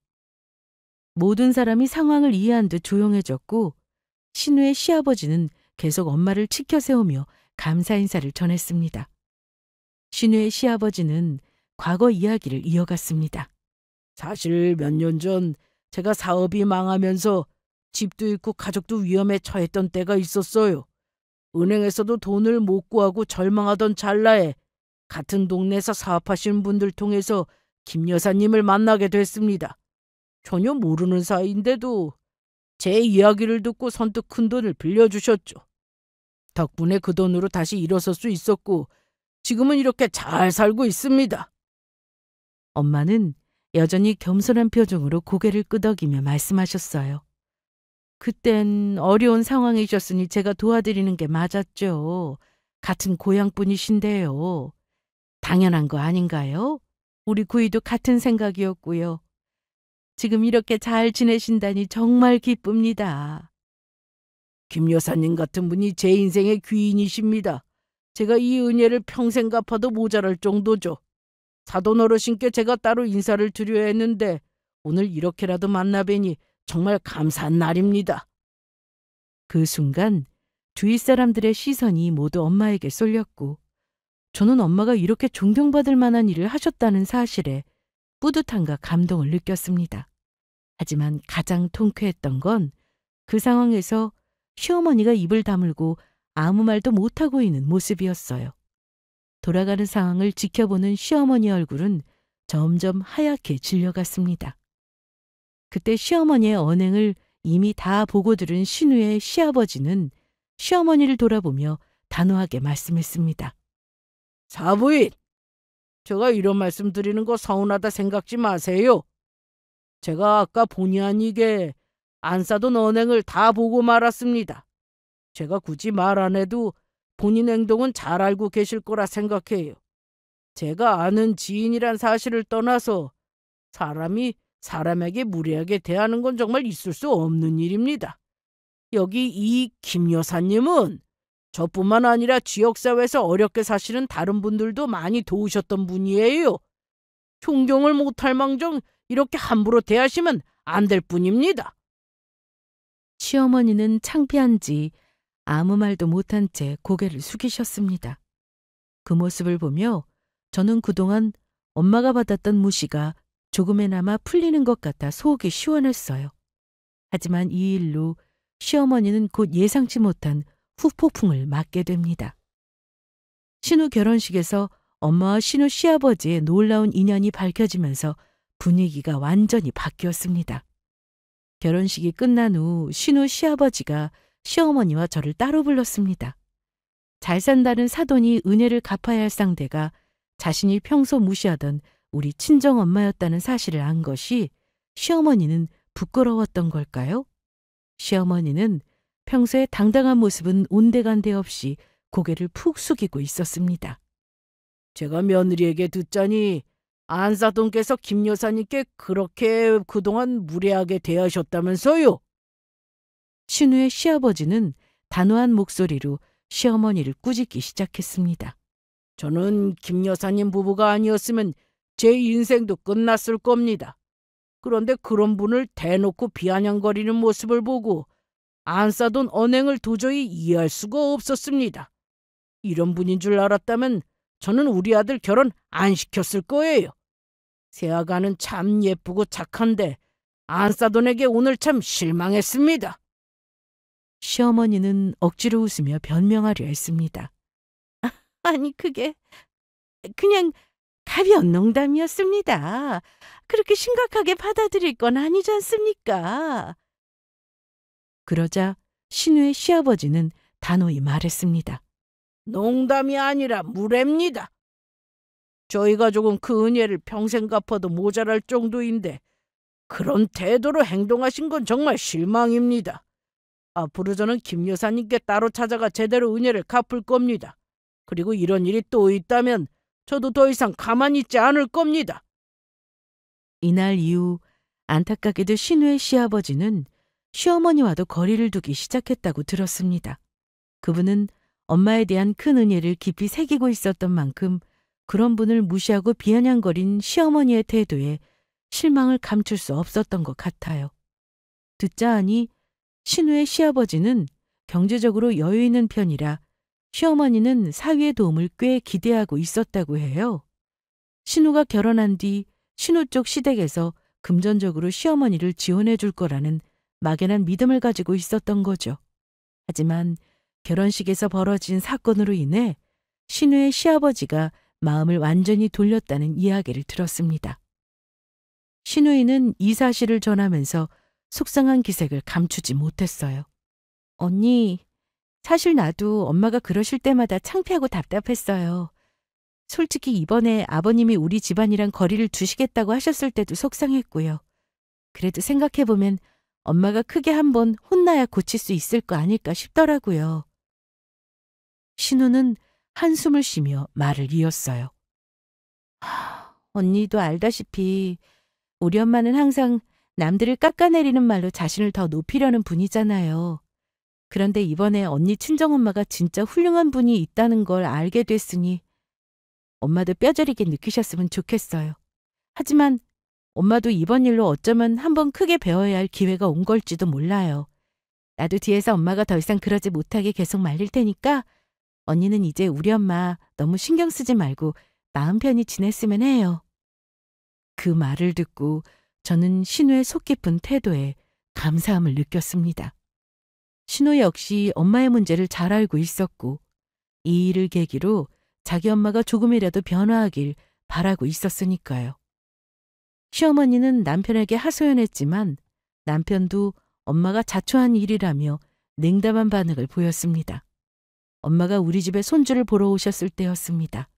모든 사람이 상황을 이해한 듯 조용해졌고 신우의 시아버지는 계속 엄마를 치켜 세우며 감사 인사를 전했습니다. 신우의 시아버지는 과거 이야기를 이어갔습니다. 사실 몇 년 전 제가 사업이 망하면서 집도 잃고 가족도 위험에 처했던 때가 있었어요. 은행에서도 돈을 못 구하고 절망하던 찰나에 같은 동네에서 사업하시는 분들 통해서 김 여사님을 만나게 됐습니다. 전혀 모르는 사이인데도 제 이야기를 듣고 선뜻 큰 돈을 빌려주셨죠. 덕분에 그 돈으로 다시 일어설 수 있었고 지금은 이렇게 잘 살고 있습니다. 엄마는 여전히 겸손한 표정으로 고개를 끄덕이며 말씀하셨어요. 그땐 어려운 상황이셨으니 제가 도와드리는 게 맞았죠. 같은 고향분이신데요. 당연한 거 아닌가요? 우리 구이도 같은 생각이었고요. 지금 이렇게 잘 지내신다니 정말 기쁩니다. 김 여사님 같은 분이 제 인생의 귀인이십니다. 제가 이 은혜를 평생 갚아도 모자랄 정도죠. 사돈 어르신께 제가 따로 인사를 드려야 했는데 오늘 이렇게라도 만나 뵈니 정말 감사한 날입니다. 그 순간 주위 사람들의 시선이 모두 엄마에게 쏠렸고 저는 엄마가 이렇게 존경받을 만한 일을 하셨다는 사실에 뿌듯함과 감동을 느꼈습니다. 하지만 가장 통쾌했던 건 그 상황에서 시어머니가 입을 다물고 아무 말도 못하고 있는 모습이었어요. 돌아가는 상황을 지켜보는 시어머니 얼굴은 점점 하얗게 질려갔습니다. 그때 시어머니의 언행을 이미 다 보고 들은 신우의 시아버지는 시어머니를 돌아보며 단호하게 말씀했습니다. 사부인, 제가 이런 말씀 드리는 거 서운하다 생각지 마세요. 제가 아까 본의 아니게 안 싸던 언행을 다 보고 말았습니다. 제가 굳이 말 안 해도 본인 행동은 잘 알고 계실 거라 생각해요. 제가 아는 지인이란 사실을 떠나서 사람이 사람에게 무례하게 대하는 건 정말 있을 수 없는 일입니다. 여기 이 김 여사님은 저뿐만 아니라 지역사회에서 어렵게 사시는 다른 분들도 많이 도우셨던 분이에요. 존경을 못할 망정 이렇게 함부로 대하시면 안 될 뿐입니다. 시어머니는 창피한지 아무 말도 못한 채 고개를 숙이셨습니다. 그 모습을 보며 저는 그동안 엄마가 받았던 무시가 조금이나마 풀리는 것 같아 속이 시원했어요. 하지만 이 일로 시어머니는 곧 예상치 못한 후폭풍을 맞게 됩니다. 신우 결혼식에서 엄마와 신우 시아버지의 놀라운 인연이 밝혀지면서 분위기가 완전히 바뀌었습니다. 결혼식이 끝난 후 신우 시아버지가 시어머니와 저를 따로 불렀습니다. 잘 산다는 사돈이 은혜를 갚아야 할 상대가 자신이 평소 무시하던 우리 친정엄마였다는 사실을 안 것이 시어머니는 부끄러웠던 걸까요? 시어머니는 평소에 당당한 모습은 온데간데 없이 고개를 푹 숙이고 있었습니다. 제가 며느리에게 듣자니 안사돈께서 김 여사님께 그렇게 그동안 무례하게 대하셨다면서요? 신우의 시아버지는 단호한 목소리로 시어머니를 꾸짖기 시작했습니다. 저는 김 여사님 부부가 아니었으면 제 인생도 끝났을 겁니다. 그런데 그런 분을 대놓고 비아냥거리는 모습을 보고 안사돈 언행을 도저히 이해할 수가 없었습니다. 이런 분인 줄 알았다면 저는 우리 아들 결혼 안 시켰을 거예요. 새아가는 참 예쁘고 착한데 안사돈에게 오늘 참 실망했습니다. 시어머니는 억지로 웃으며 변명하려 했습니다. 아니 그게 그냥 가벼운 농담이었습니다. 그렇게 심각하게 받아들일 건 아니지 않습니까? 그러자 신우의 시아버지는 단호히 말했습니다. 농담이 아니라 무례입니다. 저희 가족은 그 은혜를 평생 갚아도 모자랄 정도인데 그런 태도로 행동하신 건 정말 실망입니다. 앞으로 저는 김 여사님께 따로 찾아가 제대로 은혜를 갚을 겁니다. 그리고 이런 일이 또 있다면 저도 더 이상 가만히 있지 않을 겁니다. 이날 이후 안타깝게도 신우의 시아버지는 시어머니와도 거리를 두기 시작했다고 들었습니다. 그분은 엄마에 대한 큰 은혜를 깊이 새기고 있었던 만큼 그런 분을 무시하고 비아냥거린 시어머니의 태도에 실망을 감출 수 없었던 것 같아요. 듣자 하니 신우의 시아버지는 경제적으로 여유 있는 편이라 시어머니는 사위의 도움을 꽤 기대하고 있었다고 해요. 신우가 결혼한 뒤 신우 쪽 시댁에서 금전적으로 시어머니를 지원해 줄 거라는 막연한 믿음을 가지고 있었던 거죠. 하지만 결혼식에서 벌어진 사건으로 인해 신우의 시아버지가 마음을 완전히 돌렸다는 이야기를 들었습니다. 신우이는 이 사실을 전하면서 속상한 기색을 감추지 못했어요. 언니, 사실 나도 엄마가 그러실 때마다 창피하고 답답했어요. 솔직히 이번에 아버님이 우리 집안이랑 거리를 두시겠다고 하셨을 때도 속상했고요. 그래도 생각해보면 엄마가 크게 한번 혼나야 고칠 수 있을 거 아닐까 싶더라고요. 신우는 한숨을 쉬며 말을 이었어요. 언니도 알다시피 우리 엄마는 항상 남들을 깎아내리는 말로 자신을 더 높이려는 분이잖아요. 그런데 이번에 언니 친정엄마가 진짜 훌륭한 분이 있다는 걸 알게 됐으니 엄마도 뼈저리게 느끼셨으면 좋겠어요. 하지만 엄마도 이번 일로 어쩌면 한번 크게 배워야 할 기회가 온 걸지도 몰라요. 나도 뒤에서 엄마가 더 이상 그러지 못하게 계속 말릴 테니까 언니는 이제 우리 엄마 너무 신경 쓰지 말고 마음 편히 지냈으면 해요. 그 말을 듣고 저는 신우의 속 깊은 태도에 감사함을 느꼈습니다. 신우 역시 엄마의 문제를 잘 알고 있었고 이 일을 계기로 자기 엄마가 조금이라도 변화하길 바라고 있었으니까요. 시어머니는 남편에게 하소연했지만 남편도 엄마가 자초한 일이라며 냉담한 반응을 보였습니다. 엄마가 우리 집에 손주를 보러 오셨을 때였습니다.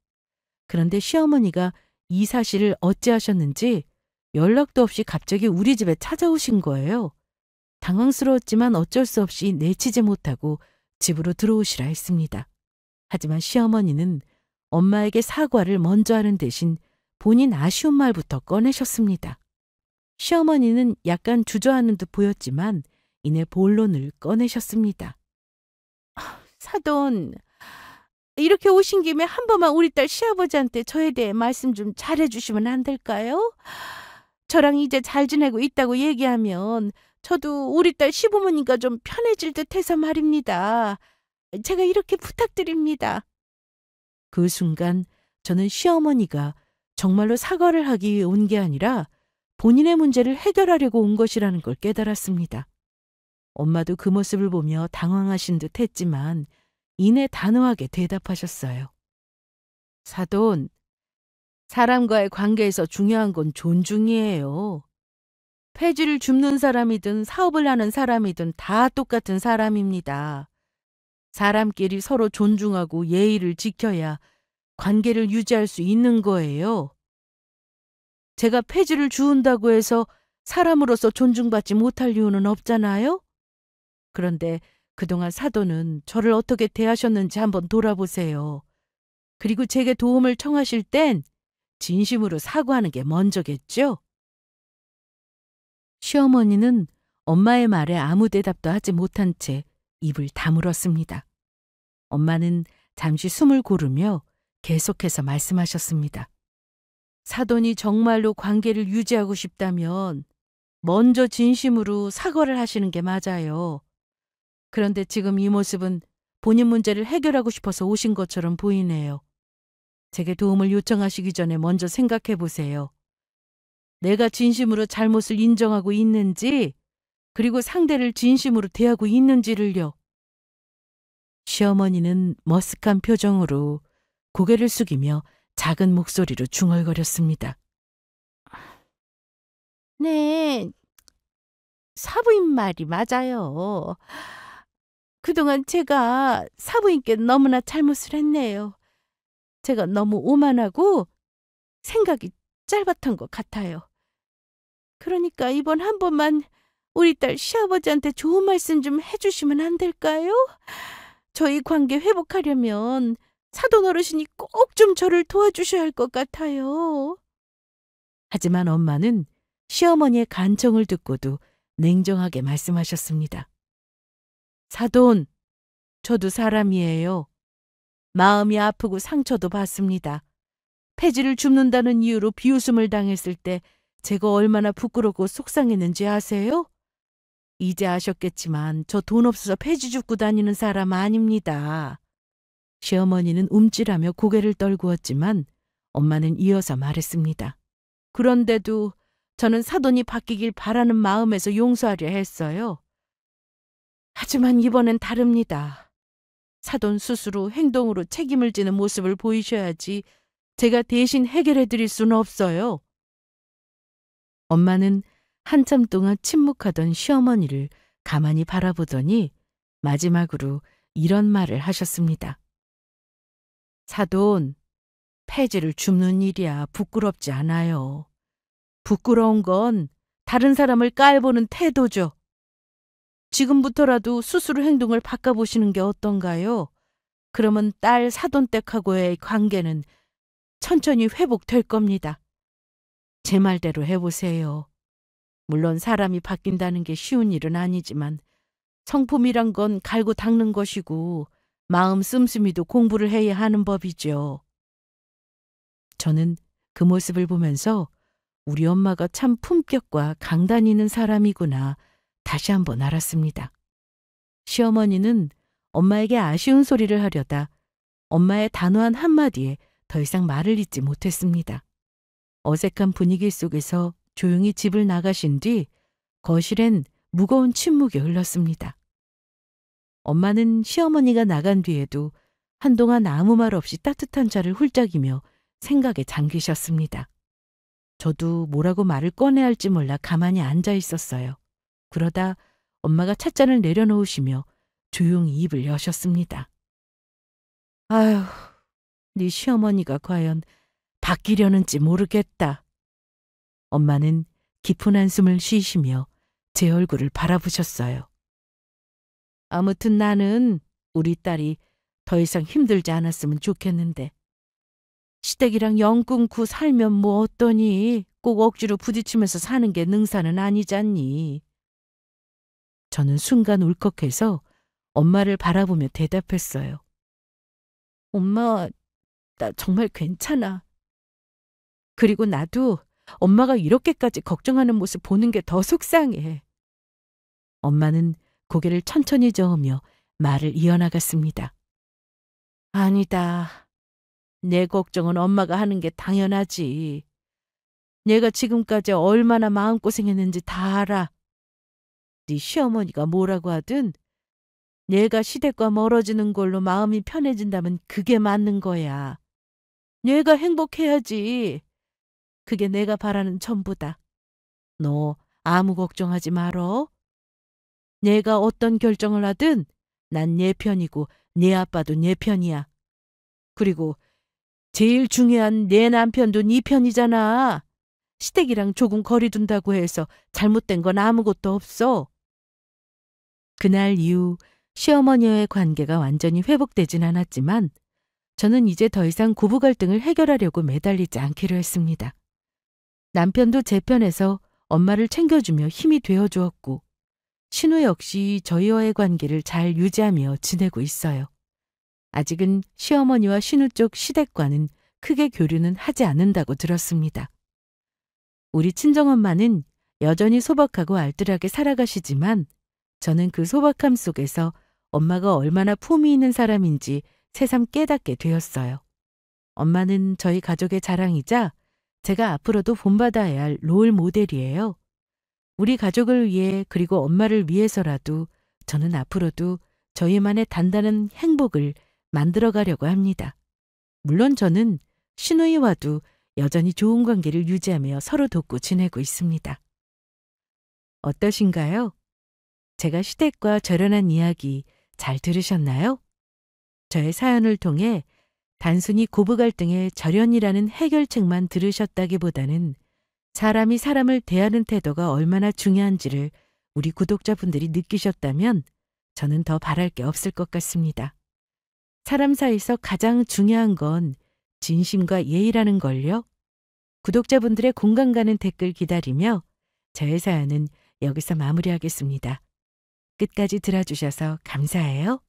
그런데 시어머니가 이 사실을 어찌하셨는지 연락도 없이 갑자기 우리 집에 찾아오신 거예요. 당황스러웠지만 어쩔 수 없이 내치지 못하고 집으로 들어오시라 했습니다. 하지만 시어머니는 엄마에게 사과를 먼저 하는 대신 본인 아쉬운 말부터 꺼내셨습니다. 시어머니는 약간 주저하는 듯 보였지만 이내 본론을 꺼내셨습니다. 사돈, 이렇게 오신 김에 한 번만 우리 딸 시아버지한테 저에 대해 말씀 좀 잘해주시면 안 될까요? 저랑 이제 잘 지내고 있다고 얘기하면 저도 우리 딸 시부모님과 좀 편해질 듯해서 말입니다. 제가 이렇게 부탁드립니다. 그 순간 저는 시어머니가 정말로 사과를 하기 위해 온 게 아니라 본인의 문제를 해결하려고 온 것이라는 걸 깨달았습니다. 엄마도 그 모습을 보며 당황하신 듯 했지만 이내 단호하게 대답하셨어요. 사돈, 사람과의 관계에서 중요한 건 존중이에요. 폐지를 줍는 사람이든 사업을 하는 사람이든 다 똑같은 사람입니다. 사람끼리 서로 존중하고 예의를 지켜야 관계를 유지할 수 있는 거예요. 제가 폐지를 주운다고 해서 사람으로서 존중받지 못할 이유는 없잖아요? 그런데 그동안 사돈은 저를 어떻게 대하셨는지 한번 돌아보세요. 그리고 제게 도움을 청하실 땐 진심으로 사과하는 게 먼저겠죠? 시어머니는 엄마의 말에 아무 대답도 하지 못한 채 입을 다물었습니다. 엄마는 잠시 숨을 고르며 계속해서 말씀하셨습니다. 사돈이 정말로 관계를 유지하고 싶다면 먼저 진심으로 사과를 하시는 게 맞아요. 그런데 지금 이 모습은 본인 문제를 해결하고 싶어서 오신 것처럼 보이네요. 제게 도움을 요청하시기 전에 먼저 생각해 보세요. 내가 진심으로 잘못을 인정하고 있는지, 그리고 상대를 진심으로 대하고 있는지를요. 시어머니는 머쓱한 표정으로 고개를 숙이며 작은 목소리로 중얼거렸습니다. 네, 사부인 말이 맞아요. 그동안 제가 사부인께 너무나 잘못을 했네요. 제가 너무 오만하고 생각이 짧았던 것 같아요. 그러니까 이번 한 번만 우리 딸 시아버지한테 좋은 말씀 좀 해주시면 안 될까요? 저희 관계 회복하려면 사돈 어르신이 꼭 좀 저를 도와주셔야 할 것 같아요. 하지만 엄마는 시어머니의 간청을 듣고도 냉정하게 말씀하셨습니다. 사돈, 저도 사람이에요. 마음이 아프고 상처도 받습니다. 폐지를 줍는다는 이유로 비웃음을 당했을 때 제가 얼마나 부끄럽고 속상했는지 아세요? 이제 아셨겠지만 저 돈 없어서 폐지 줍고 다니는 사람 아닙니다. 시어머니는 움찔하며 고개를 떨구었지만 엄마는 이어서 말했습니다. 그런데도 저는 사돈이 바뀌길 바라는 마음에서 용서하려 했어요. 하지만 이번엔 다릅니다. 사돈 스스로 행동으로 책임을 지는 모습을 보이셔야지 제가 대신 해결해 드릴 수는 없어요. 엄마는 한참 동안 침묵하던 시어머니를 가만히 바라보더니 마지막으로 이런 말을 하셨습니다. 사돈, 폐지를 줍는 일이야 부끄럽지 않아요. 부끄러운 건 다른 사람을 깔보는 태도죠. 지금부터라도 스스로 행동을 바꿔보시는 게 어떤가요? 그러면 딸 사돈댁하고의 관계는 천천히 회복될 겁니다. 제 말대로 해보세요. 물론 사람이 바뀐다는 게 쉬운 일은 아니지만 성품이란 건 갈고 닦는 것이고 마음 씀씀이도 공부를 해야 하는 법이죠. 저는 그 모습을 보면서 우리 엄마가 참 품격과 강단이 있는 사람이구나 다시 한번 알았습니다. 시어머니는 엄마에게 아쉬운 소리를 하려다 엄마의 단호한 한마디에 더 이상 말을 잇지 못했습니다. 어색한 분위기 속에서 조용히 집을 나가신 뒤 거실엔 무거운 침묵이 흘렀습니다. 엄마는 시어머니가 나간 뒤에도 한동안 아무 말 없이 따뜻한 차를 훌쩍이며 생각에 잠기셨습니다. 저도 뭐라고 말을 꺼내야 할지 몰라 가만히 앉아 있었어요. 그러다 엄마가 찻잔을 내려놓으시며 조용히 입을 여셨습니다. 아휴, 네 시어머니가 과연 바뀌려는지 모르겠다. 엄마는 깊은 한숨을 쉬시며 제 얼굴을 바라보셨어요. 아무튼 나는 우리 딸이 더 이상 힘들지 않았으면 좋겠는데 시댁이랑 영 끊고 살면 뭐 어떠니? 꼭 억지로 부딪히면서 사는 게 능사는 아니잖니. 저는 순간 울컥해서 엄마를 바라보며 대답했어요. 엄마, 나 정말 괜찮아. 그리고 나도 엄마가 이렇게까지 걱정하는 모습 보는 게 더 속상해. 엄마는 고개를 천천히 저으며 말을 이어나갔습니다. 아니다. 내 걱정은 엄마가 하는 게 당연하지. 내가 지금까지 얼마나 마음고생했는지 다 알아. 네 시어머니가 뭐라고 하든 내가 시댁과 멀어지는 걸로 마음이 편해진다면 그게 맞는 거야. 내가 행복해야지. 그게 내가 바라는 전부다. 너 아무 걱정하지 말어. 내가 어떤 결정을 하든 난 내 편이고 네 아빠도 내 편이야. 그리고 제일 중요한 내 남편도 네 편이잖아. 시댁이랑 조금 거리 둔다고 해서 잘못된 건 아무것도 없어. 그날 이후 시어머니와의 관계가 완전히 회복되진 않았지만 저는 이제 더 이상 고부 갈등을 해결하려고 매달리지 않기로 했습니다. 남편도 제 편에서 엄마를 챙겨주며 힘이 되어주었고 신우 역시 저희와의 관계를 잘 유지하며 지내고 있어요. 아직은 시어머니와 신우 쪽 시댁과는 크게 교류는 하지 않는다고 들었습니다. 우리 친정엄마는 여전히 소박하고 알뜰하게 살아가시지만 저는 그 소박함 속에서 엄마가 얼마나 품위 있는 사람인지 새삼 깨닫게 되었어요. 엄마는 저희 가족의 자랑이자 제가 앞으로도 본받아야 할 롤 모델이에요. 우리 가족을 위해 그리고 엄마를 위해서라도 저는 앞으로도 저희만의 단단한 행복을 만들어가려고 합니다. 물론 저는 신우이와도 여전히 좋은 관계를 유지하며 서로 돕고 지내고 있습니다. 어떠신가요? 제가 시댁과 절연한 이야기 잘 들으셨나요? 저의 사연을 통해 단순히 고부 갈등의 절연이라는 해결책만 들으셨다기보다는 사람이 사람을 대하는 태도가 얼마나 중요한지를 우리 구독자분들이 느끼셨다면 저는 더 바랄 게 없을 것 같습니다. 사람 사이에서 가장 중요한 건 진심과 예의라는 걸요. 구독자분들의 공감 가는 댓글 기다리며 저의 사연은 여기서 마무리하겠습니다. 끝까지 들어주셔서 감사해요.